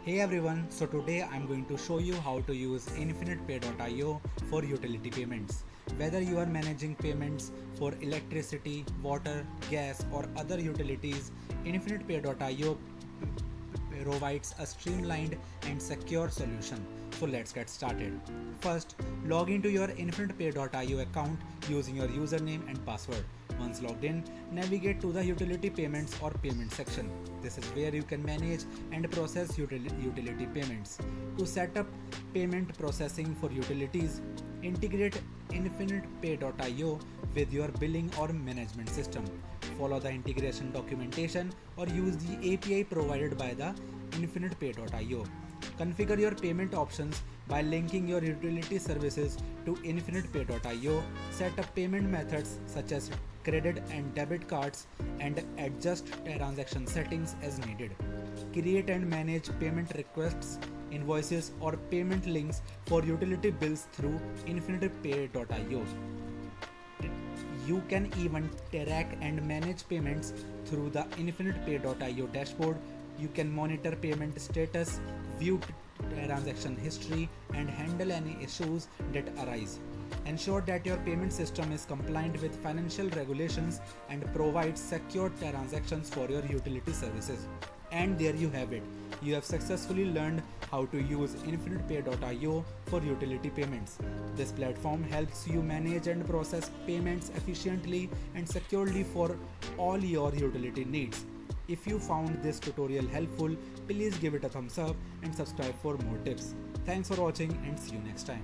Hey everyone, so today I'm going to show you how to use Infinitepay.io for utility payments. Whether you are managing payments for electricity, water, gas or other utilities, Infinitepay.io provides a streamlined and secure solution. So let's get started. First, log into your Infinitepay.io account using your username and password. Once logged in, navigate to the utility payments or payment section. This is where you can manage and process utility payments. To set up payment processing for utilities, integrate Infinitepay.io with your billing or management system. Follow the integration documentation or use the API provided by the Infinitepay.io. Configure your payment options by linking your utility services to Infinitepay.io. Set up payment methods such as credit and debit cards and adjust transaction settings as needed. Create and manage payment requests, invoices or payment links for utility bills through Infinitepay.io. You can even track and manage payments through the Infinitepay.io dashboard. You can monitor payment status, view transaction history, and handle any issues that arise. Ensure that your payment system is compliant with financial regulations and provides secure transactions for your utility services. And there you have it. You have successfully learned how to use Infinitepay.io for utility payments. This platform helps you manage and process payments efficiently and securely for all your utility needs. If you found this tutorial helpful, please give it a thumbs up and subscribe for more tips. Thanks for watching and see you next time.